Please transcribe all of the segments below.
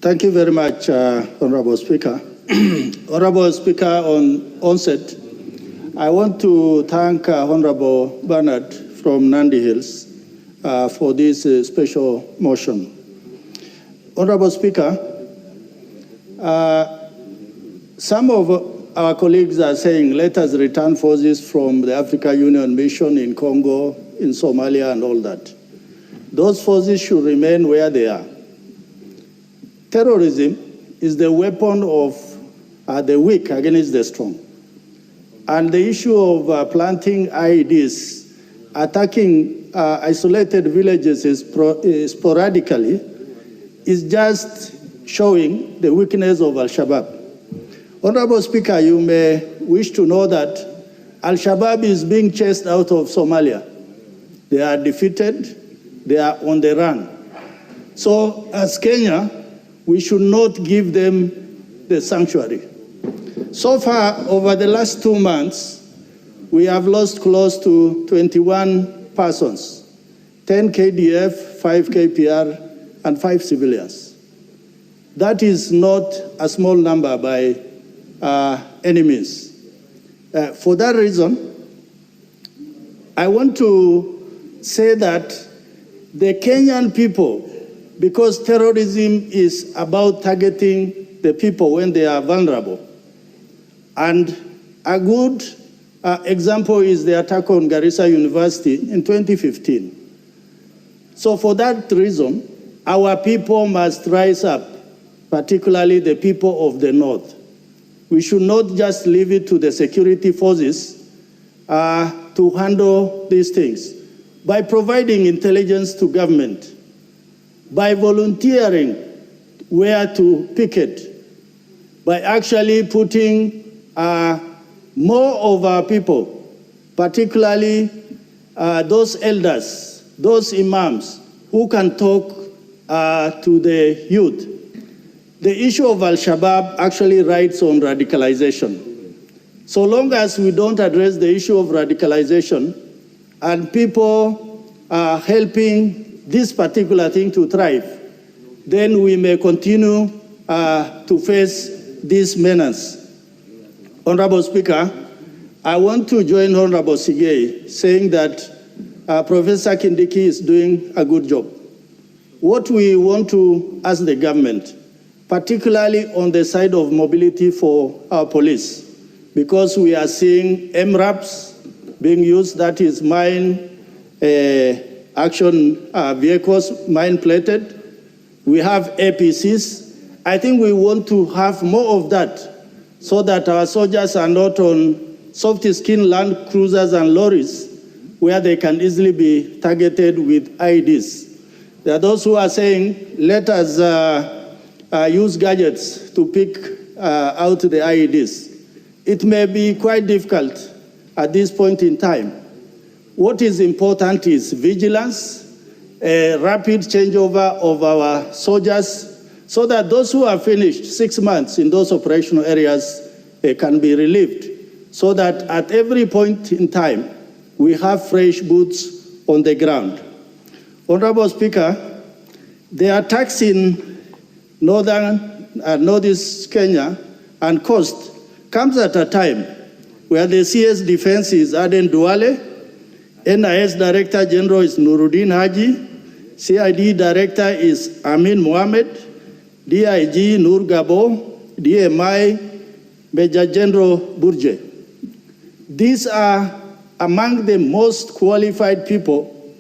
Thank you very much, Honorable Speaker. Honorable Speaker, on onset, I want to thank Honorable Bernard from Nandi Hills for this special motion. Honorable Speaker, some of our colleagues are saying, let us return forces from the African Union mission in Congo, in Somalia, and all that. Those forces should remain where they are. Terrorism is the weapon of the weak against the strong. And the issue of planting IEDs, attacking isolated villages sporadically, is just showing the weakness of Alshabab. Honorable Speaker, you may wish to know that Alshabab is being chased out of Somalia. They are defeated, they are on the run. So as Kenya, we should not give them the sanctuary. So far, over the last 2 months, we have lost close to 21 persons, 10 KDF, 5 KPR, and 5 civilians. That is not a small number by any means. For that reason, I want to say that the Kenyan people, because terrorism is about targeting the people when they are vulnerable. And a good example is the attack on Garissa University in 2015. So for that reason, our people must rise up, particularly the people of the North. We should not just leave it to the security forces to handle these things. By providing intelligence to government, by volunteering where to picket, by actually putting more of our people, particularly those elders, those imams who can talk to the youth. The issue of Al-Shabaab actually rides on radicalization. So long as we don't address the issue of radicalization and people are helping this particular thing to thrive, then we may continue to face this menace. Honorable Speaker, I want to join Honorable Sigei saying that Professor Kindiki is doing a good job. What we want to ask the government, particularly on the side of mobility for our police, because we are seeing MRAPs being used, that is mine action vehicles, mine-plated. We have APCs. I think we want to have more of that so that our soldiers are not on soft-skin land cruisers and lorries where they can easily be targeted with IEDs. There are those who are saying, let us use gadgets to pick out the IEDs. It may be quite difficult at this point in time. What is important is vigilance, a rapid changeover of our soldiers, so that those who have finished 6 months in those operational areas can be relieved, so that at every point in time, we have fresh boots on the ground. Honorable Speaker, the attacks in northeast Kenya and coast comes at a time where the CS defense is Adan Duale, NIS Director General is Nordin Hajj, CID Director is Amin Mohamed, DIG Nur Gabbo, DMI Major General Burje. These are among the most qualified people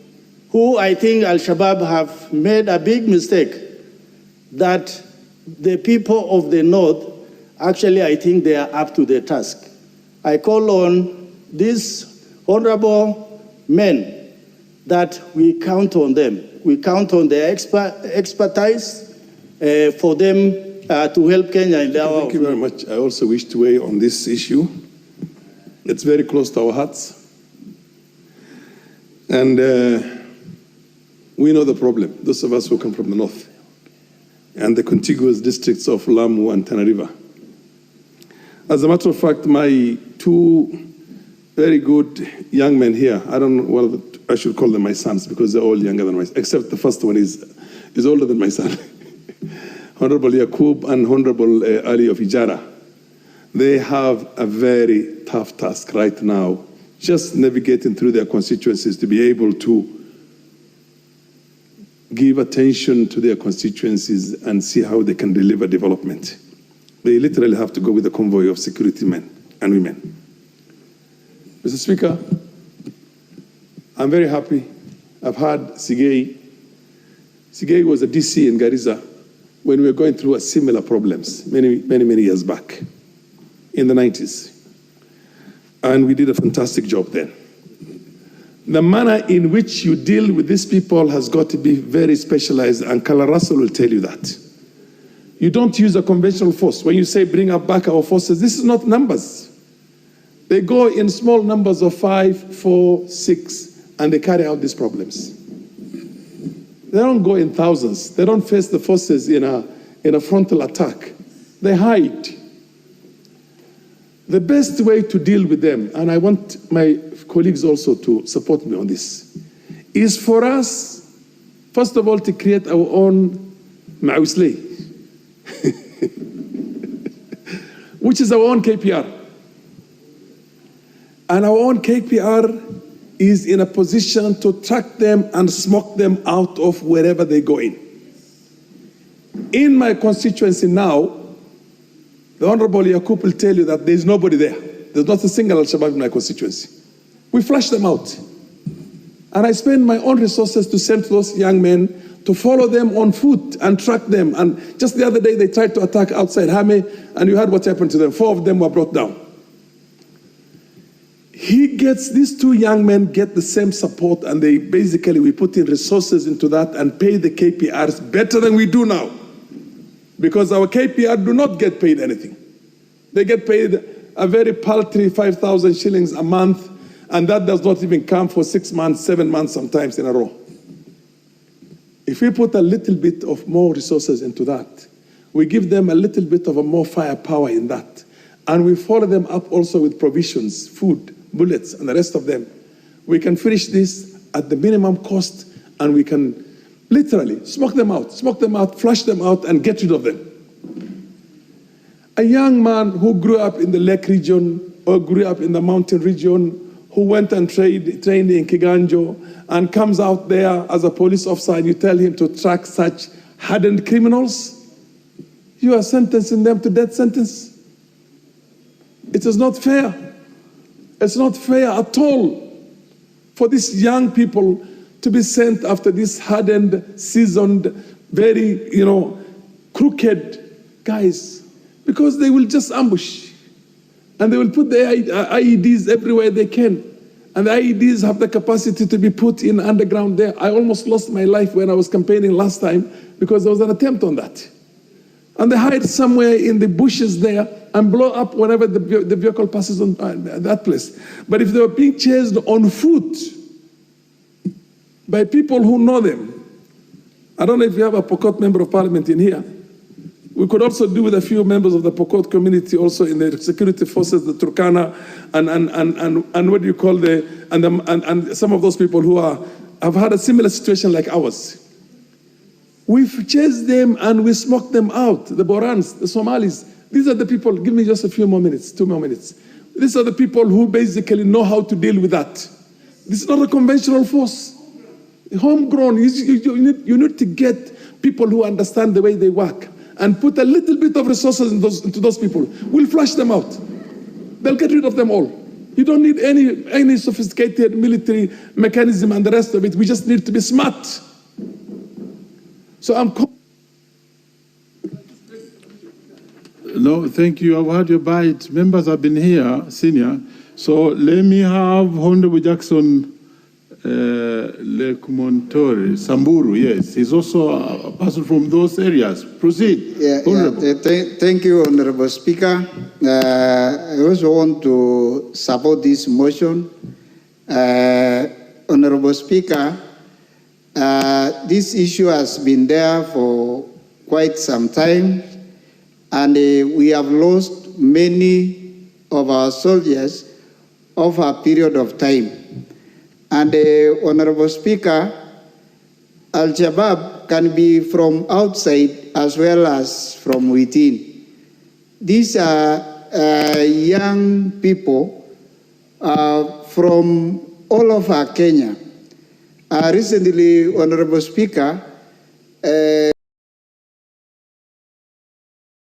who I think Al-Shabaab have made a big mistake that the people of the North, actually I think they are up to the task. I call on these honorable men that we count on them. We count on their expertise for them to help Kenya in their Thank you very much. I also wish to weigh on this issue. It's very close to our hearts. And we know the problem, those of us who come from the north and the contiguous districts of Lamu and Tana River. As a matter of fact, my two very good young men here, I don't know, well, I should call them my sons because they're all younger than my, except the first one is older than my son. Honorable Yaqub and Honorable Ali of Ijara. They have a very tough task right now, just navigating through their constituencies to be able to give attention to their constituencies and see how they can deliver development. They literally have to go with a convoy of security men and women. Mr. Speaker, I'm very happy. I've had Sigei. Sigei was a DC in Garissa when we were going through similar problems many years back in the 90s. And we did a fantastic job then. The manner in which you deal with these people has got to be very specialized, and Hon.Rasso will tell you that. You don't use a conventional force. When you say bring up back our forces, this is not numbers. They go in small numbers of 5, 4, 6, and they carry out these problems. They don't go in thousands. They don't face the forces in a frontal attack. They hide. The best way to deal with them, and I want my colleagues also to support me on this, is for us, first of all, to create our own Ma'usley, which is our own KPR. And our own KPR is in a position to track them and smoke them out of wherever they go in. In my constituency now, the Honorable Yaqub will tell you that there's nobody there. There's not a single Alshabab in my constituency. We flush them out. And I spend my own resources to send those young men to follow them on foot and track them. And just the other day, they tried to attack outside Hame, and you heard what happened to them. 4 of them were brought down. These 2 young men get the same support, and we put in resources into that and pay the KPRs better than we do now. Because our KPR do not get paid anything. They get paid a very paltry 5,000 shillings a month, and that does not even come for 6 months, 7 months sometimes in a row. If we put a little bit of more resources into that, we give them a little bit of a more firepower in that, and we follow them up also with provisions, food, bullets, and the rest of them, we can finish this at the minimum cost, and we can literally smoke them out, flush them out, and get rid of them. A young man who grew up in the lake region or grew up in the mountain region, who went and trained in Kiganjo and comes out there as a police officer, and you tell him to track such hardened criminals, you are sentencing them to death sentence. It is not fair. It's not fair at all for these young people to be sent after these hardened, seasoned, very, crooked guys, because they will just ambush. And they will put the IEDs everywhere they can. And the IEDs have the capacity to be put in underground there. I almost lost my life when I was campaigning last time because there was an attempt on that. And they hide somewhere in the bushes there and blow up whenever the vehicle passes on that place. But if they were being chased on foot by people who know them, I don't know if you have a Pokot member of parliament in here. We could also do with a few members of the Pokot community also in the security forces, the Turkana, and what do you call and some of those people who have had a similar situation like ours. We've chased them and we smoked them out, the Boraans, the Somalis. These are the people, give me just a few more minutes, 2 more minutes. These are the people who basically know how to deal with that. This is not a conventional force. Homegrown, you need to get people who understand the way they work and put a little bit of resources into those people. We'll flush them out. They'll get rid of them all. You don't need any sophisticated military mechanism and the rest of it. We just need to be smart. So I'm... No, thank you. I've had your bite. Members have been here, senior. So let me have Honorable Jackson Lekumontori, Samburu, yes. He's also a person from those areas. Proceed. Thank you, Honorable Speaker. I also want to support this motion. Honorable Speaker, this issue has been there for quite some time, and we have lost many of our soldiers over a period of time. And Honorable Speaker, Alshabab can be from outside as well as from within. These are young people from all over Kenya. Recently, Honorable Speaker,